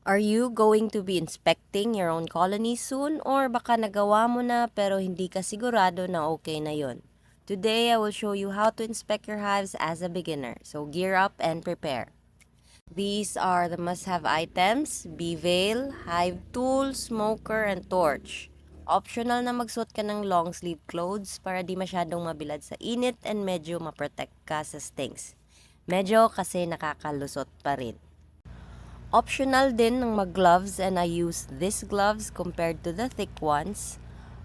Are you going to be inspecting your own colony soon, or baka nagawa mo na pero hindi ka sigurado na okay na yon? Today, I will show you how to inspect your hives as a beginner. So gear up and prepare. These are the must-have items: bee veil, hive tool, smoker, and torch. Optional na magsuot ka ng long sleeve clothes para di masyadong mabilad sa init and medyo maprotect ka sa stings. Medyo kasi nakakalusot pa rin. Optional din ng mag-gloves, and I use these gloves compared to the thick ones.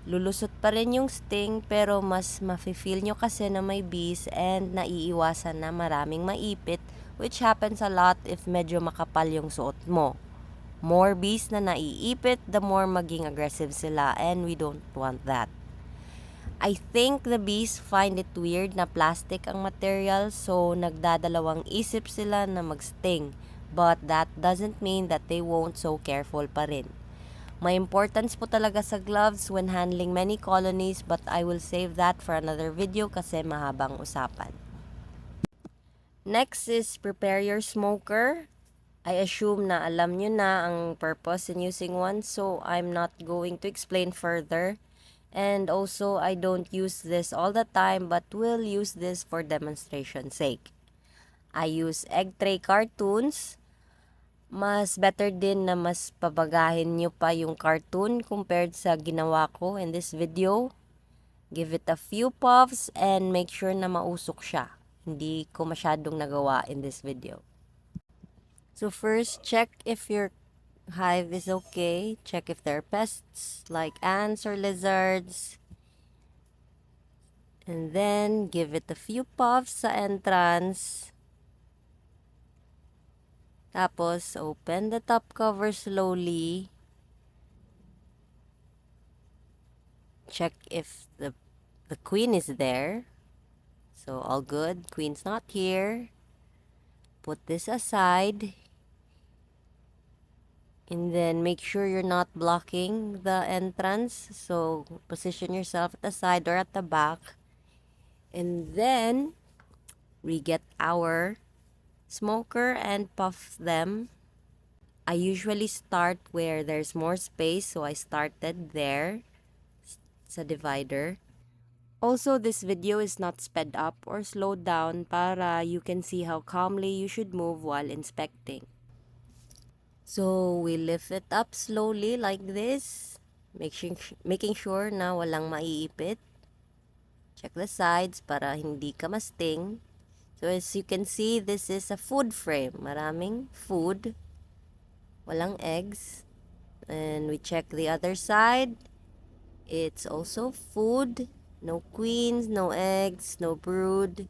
Lulusot pa rin yung sting pero mas mafe-feel nyo kasi na may bees and naiiwasan na maraming maipit, which happens a lot if medyo makapal yung suot mo. More bees na naiipit, the more maging aggressive sila, and we don't want that. I think the bees find it weird na plastic ang material, so nagdadalawang isip sila na mag-sting. But that doesn't mean that they won't, so careful pa rin. May importance po talaga sa gloves when handling many colonies, but I will save that for another video kasi mahabang usapan. Next is prepare your smoker. I assume na alam nyo na ang purpose in using one, so I'm not going to explain further. And also, I don't use this all the time, but will use this for demonstration sake. I use egg tray cartoons. Mas better din na mas pabagahin nyo pa yung cartoon compared sa ginawa ko in this video. Give it a few puffs and make sure na mausok siya. Hindi ko masyadong nagawa in this video. So first, check if your hive is okay. Check if there are pests like ants or lizards. And then, give it a few puffs sa entrance. Tapos, open the top cover slowly. Check if the queen is there. So, all good. Queen's not here. Put this aside. And then, make sure you're not blocking the entrance. So, position yourself at the side or at the back. And then, we get our smoker and puff them. I usually start where there's more space, so I started there sa divider. Also, this video is not sped up or slowed down para you can see how calmly you should move while inspecting. So, we lift it up slowly like this, making sure na walang maiipit. Check the sides para hindi ka masting. So, as you can see, this is a food frame. Maraming food. Walang eggs. And we check the other side. It's also food. No queens, no eggs, no brood.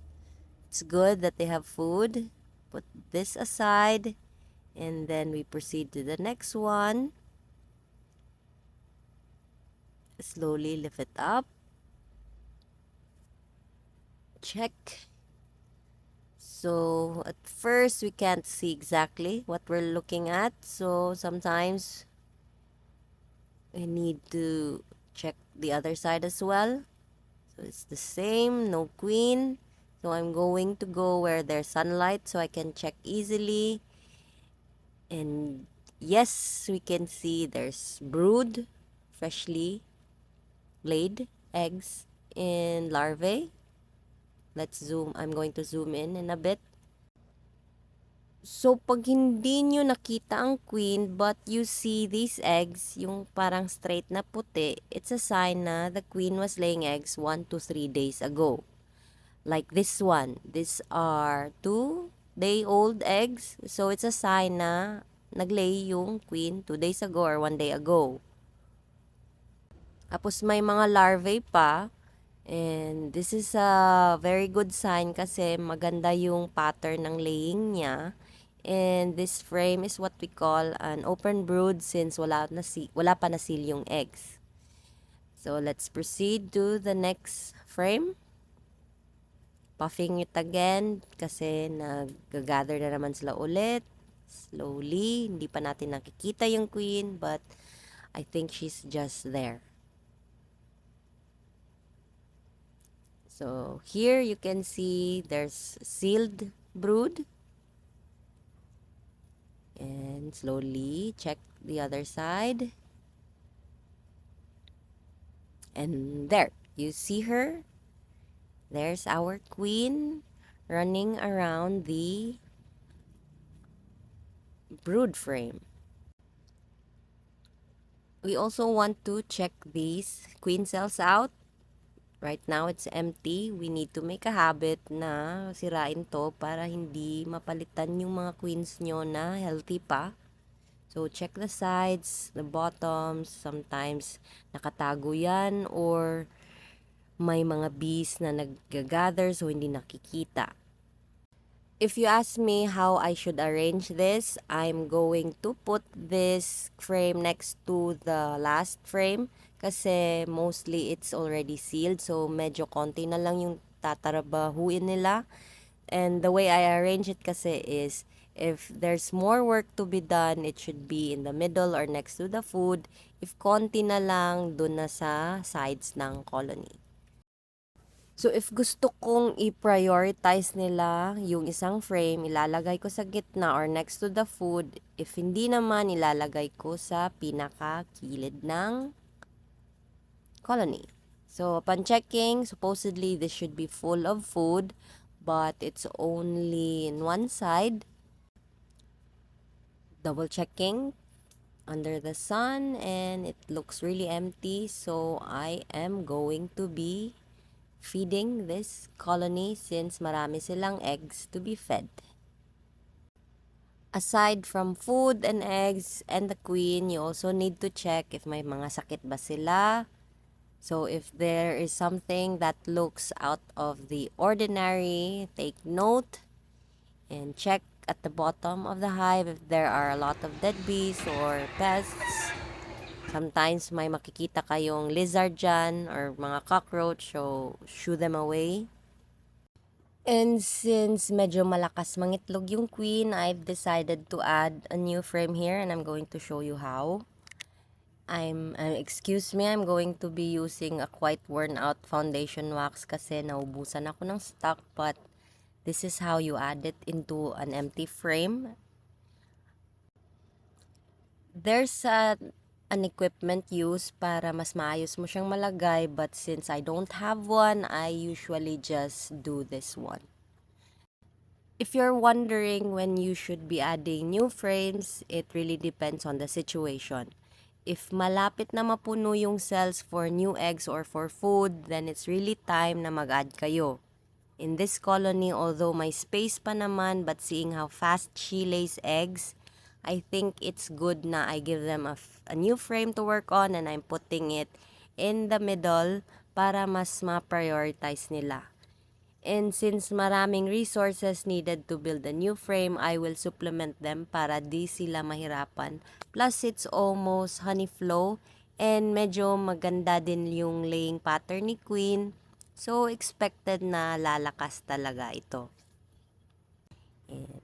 It's good that they have food. Put this aside. And then we proceed to the next one. Slowly lift it up. Check. So at first we can't see exactly what we're looking at. So sometimes we need to check the other side as well. So it's the same, no queen. So I'm going to go where there's sunlight so I can check easily. And yes, we can see there's brood, freshly laid eggs in larvae. Let's zoom. I'm going to zoom in a bit. So, pag hindi nyo nakita ang queen but you see these eggs, yung parang straight na puti, it's a sign na the queen was laying eggs 1 to 3 days ago. Like this one. These are 2-day-old eggs. So, it's a sign na naglay yung queen 2 days ago or 1 day ago. Tapos may mga larvae pa. And this is a very good sign kasi maganda yung pattern ng laying niya. And this frame is what we call an open brood since wala pa nasil yung eggs. So let's proceed to the next frame. Puffing it again kasi nag-gather na naman sila ulit. Slowly, hindi pa natin nakikita yung queen but I think she's just there. So here you can see there's sealed brood. And slowly check the other side. And there, you see her? There's our queen running around the brood frame. We also want to check these queen cells out. Right now, it's empty. We need to make a habit na sirain to para hindi mapalitan yung mga queens nyo na healthy pa. So, check the sides, the bottoms. Sometimes, nakatago yan or may mga bees na nag-gather so hindi nakikita. If you ask me how I should arrange this, I'm going to put this frame next to the last frame kasi mostly it's already sealed, so medyo konti na lang yung tatarabahuin nila. And the way I arrange it kasi is if there's more work to be done, it should be in the middle or next to the food. If konti na lang, dun na sa sides ng colony. So, if gusto kong i-prioritize nila yung isang frame, ilalagay ko sa gitna or next to the food. If hindi naman, ilalagay ko sa pinaka-kilid ng colony. So, upon checking, supposedly this should be full of food, but it's only in one side. Double checking under the sun and it looks really empty, so I am going to be feeding this colony since marami silang eggs to be fed. Aside from food and eggs and the queen, you also need to check if may mga sakit ba sila. So if there is something that looks out of the ordinary, take note and check at the bottom of the hive if there are a lot of dead bees or pests. Sometimes may makikita kayong lizard dyan or mga cockroach, so shoo them away. And since medyo malakas mangitlog yung queen, I've decided to add a new frame here and I'm going to show you how. Excuse me, I'm going to be using a quite worn out foundation wax kasi naubusan ako ng stock, but this is how you add it into an empty frame. There's an equipment used para mas maayos mo siyang malagay, but since I don't have one, I usually just do this one. If you're wondering when you should be adding new frames, it really depends on the situation. If malapit na mapuno yung cells for new eggs or for food, then it's really time na mag-add kayo. In this colony, although may space pa naman, but seeing how fast she lays eggs, I think it's good na I give them a new frame to work on and I'm putting it in the middle para mas ma-prioritize nila. And since maraming resources needed to build a new frame, I will supplement them para di sila mahirapan. Plus, it's almost honey flow and medyo maganda din yung laying pattern ni Queen. So, expected na lalakas talaga ito. And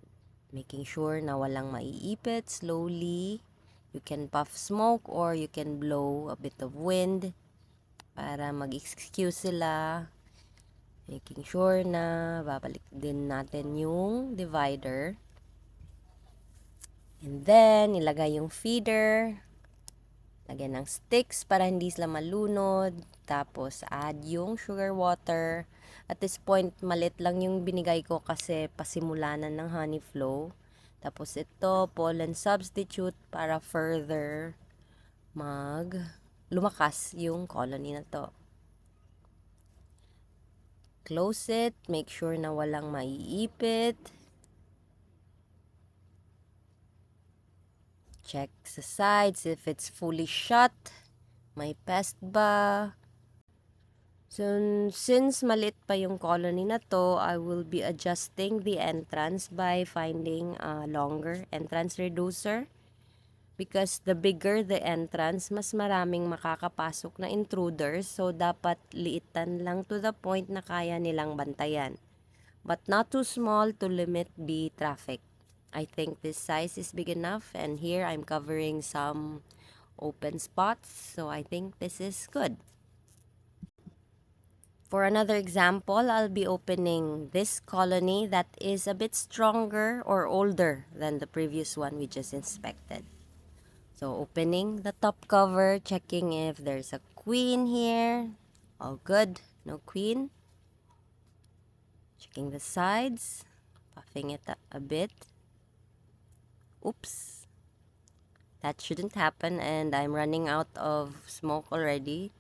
making sure na walang maiipit slowly. You can puff smoke or you can blow a bit of wind para mag-excuse sila. Making sure na babalik din natin yung divider. And then, ilagay yung feeder. Lagyan ng sticks para hindi sila malunod. Tapos, add yung sugar water. At this point, malit lang yung binigay ko kasi pasimulanan ng honey flow. Tapos ito, pollen substitute para further lumakas yung colony na to. Close it. Make sure na walang maiipit. Check sa sides if it's fully shut. May pest ba? So, since malit pa yung colony na to, I will be adjusting the entrance by finding a longer entrance reducer. Because the bigger the entrance, mas maraming makakapasok na intruders. So, dapat liitan lang to the point na kaya nilang bantayan. But not too small to limit the traffic. I think this size is big enough. And here, I'm covering some open spots. So, I think this is good. For another example, I'll be opening this colony that is a bit stronger or older than the previous one we just inspected. So opening the top cover, checking if there's a queen here. All good, no queen. Checking the sides, puffing it a bit. Oops, that shouldn't happen, and I'm running out of smoke already.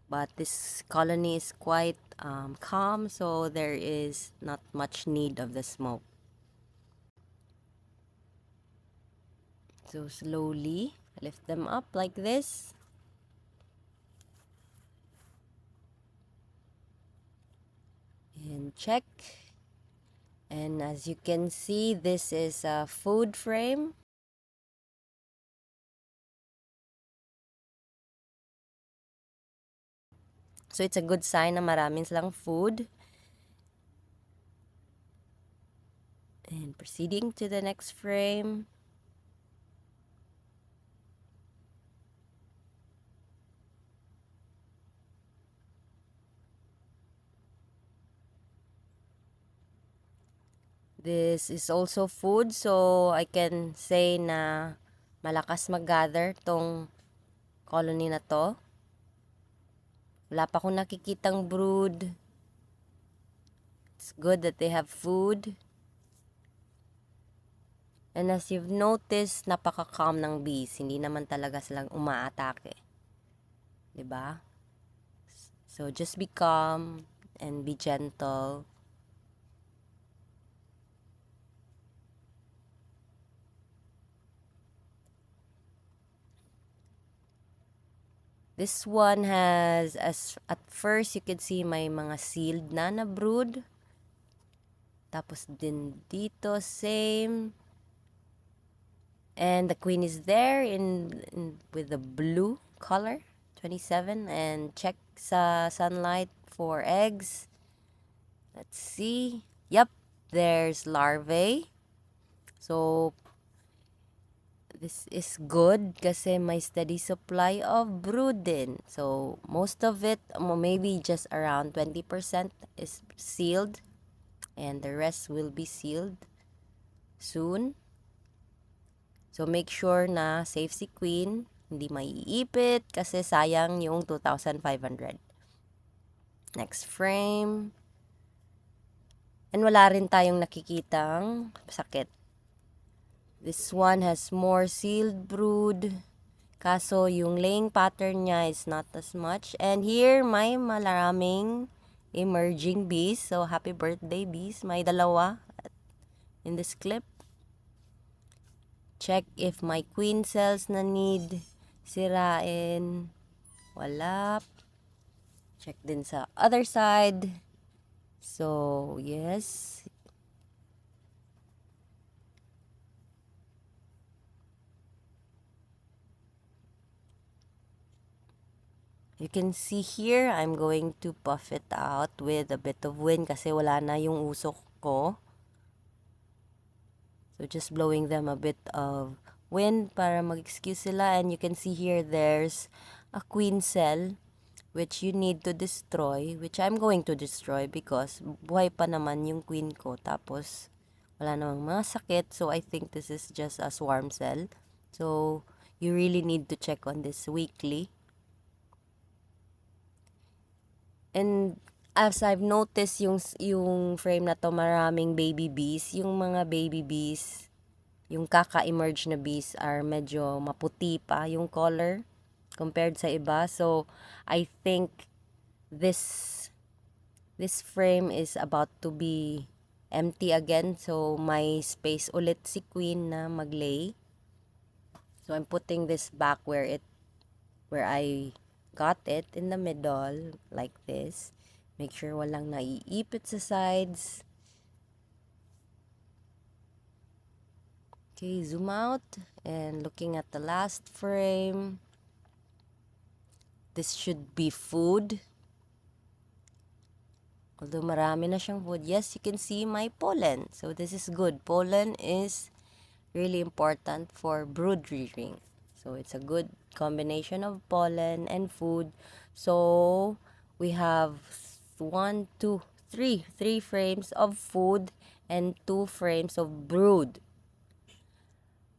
But this colony is quite calm, so there is not much need of the smoke. So slowly lift them up like this. And check. And as you can see, this is a food frame. So it's a good sign na maraming silang food. And proceeding to the next frame. This is also food, so I can say na malakas mag-gather tong colony na to. Wala pa akong nakikitang brood. It's good that they have food. And as you've noticed, napaka-calm ng bees. Hindi naman talaga silang umaatake. 'Di ba? So just be calm and be gentle. This one has, as at first you could see may mga sealed na brood. Tapos din dito, same. And the queen is there with the blue color, 27. And check sa sunlight for eggs. Let's see. Yep, there's larvae. So, this is good kasi may steady supply of brood din. So, most of it, maybe just around 20% is sealed. And the rest will be sealed soon. So, make sure na safe si queen. Hindi maiipit kasi sayang yung 2,500. Next frame. And wala rin tayong nakikitang sakit. This one has more sealed brood. Kaso yung laying pattern niya is not as much. And here, may maraming emerging bees. So, happy birthday bees. May dalawa in this clip. Check if my queen cells na need sirain. Wala. Check din sa other side. So, yes. You can see here, I'm going to puff it out with a bit of wind kasi wala na yung usok ko. So, just blowing them a bit of wind para mag-excuse sila. And you can see here, there's a queen cell which you need to destroy, which I'm going to destroy because buhay pa naman yung queen ko. Tapos, wala namang mga sakit. So, I think this is just a swarm cell. So, you really need to check on this weekly. And as I've noticed yung frame na to, maraming baby bees. Yung mga baby bees, yung kaka-emerge na bees are medyo maputi pa yung color compared sa iba. So, I think this frame is about to be empty again. So, may space ulit si queen na maglay. So, I'm putting this back where I got it in the middle like this. Make sure walang naiipit sa sides. Okay, zoom out and looking at the last frame. This should be food. Although marami na siyang food. Yes, you can see my pollen. So this is good. Pollen is really important for brood rearing. So it's a good combination of pollen and food. So we have one, two, three frames of food and 2 frames of brood.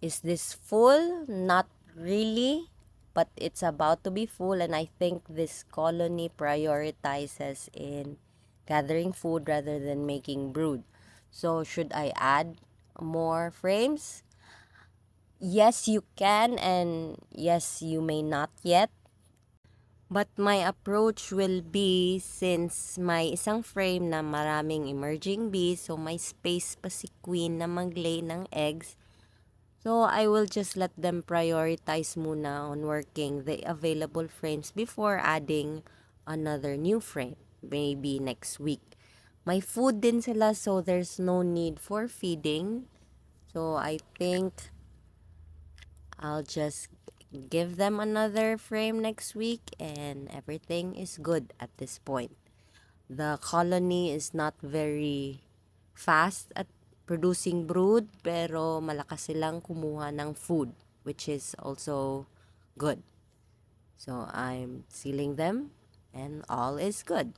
Is this full? Not really, but it's about to be full, and I think this colony prioritizes in gathering food rather than making brood. So should I add more frames? Yes, you can, and yes, you may not yet. But my approach will be, since may isang frame na maraming emerging bees, so may space pa si queen na mag-lay ng eggs. So I will just let them prioritize muna on working the available frames before adding another new frame, maybe next week. May food din sila, so there's no need for feeding. So I think I'll just give them another frame next week and everything is good at this point. The colony is not very fast at producing brood, pero malakas silang kumuha ng food, which is also good. So I'm sealing them and all is good.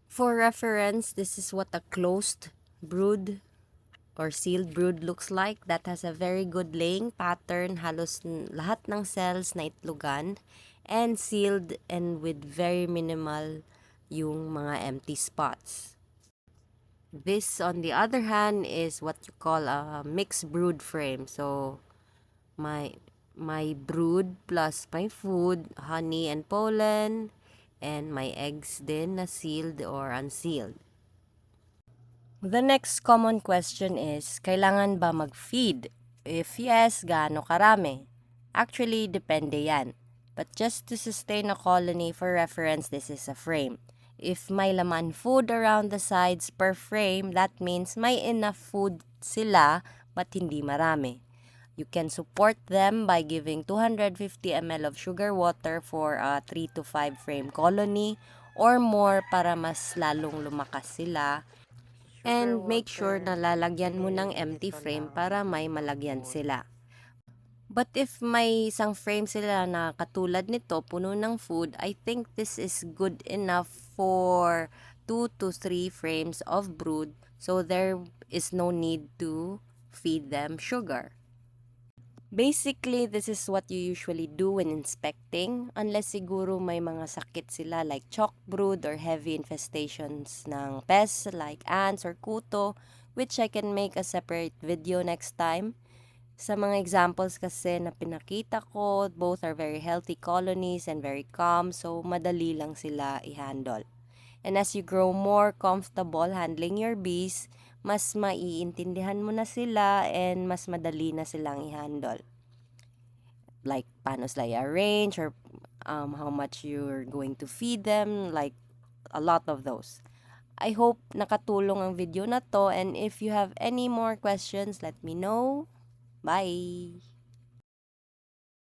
For reference, this is what a closed brood or sealed brood looks like. That has a very good laying pattern, halos lahat ng cells na itlogan, and sealed and with very minimal yung mga empty spots. This, on the other hand, is what you call a mixed brood frame. So my brood plus my food, honey and pollen, and my eggs din na sealed or unsealed. The next common question is, kailangan ba mag-feed? If yes, gaano karami? Actually, depende yan. But just to sustain a colony, for reference, this is a frame. If may laman food around the sides per frame, that means may enough food sila but hindi marami. You can support them by giving 250 ml of sugar water for a 3 to 5 frame colony or more para mas lalong lumakas sila. And make sure na lalagyan mo ng empty frame para may malagyan sila. But if may isang frame sila na katulad nito, puno ng food, I think this is good enough for 2 to 3 frames of brood, so there is no need to feed them sugar. Basically, this is what you usually do when inspecting, unless siguro may mga sakit sila like chalk brood or heavy infestations ng pests like ants or kuto, which I can make a separate video next time. Sa mga examples kasi na pinakita ko, both are very healthy colonies and very calm, so madali lang sila i-handle. And as you grow more comfortable handling your bees, mas maiintindihan mo na sila and mas madali na silang i-handle. Like paano sila i-arrange or how much you're going to feed them, like a lot of those. I hope nakatulong ang video na to, and if you have any more questions, let me know. Bye!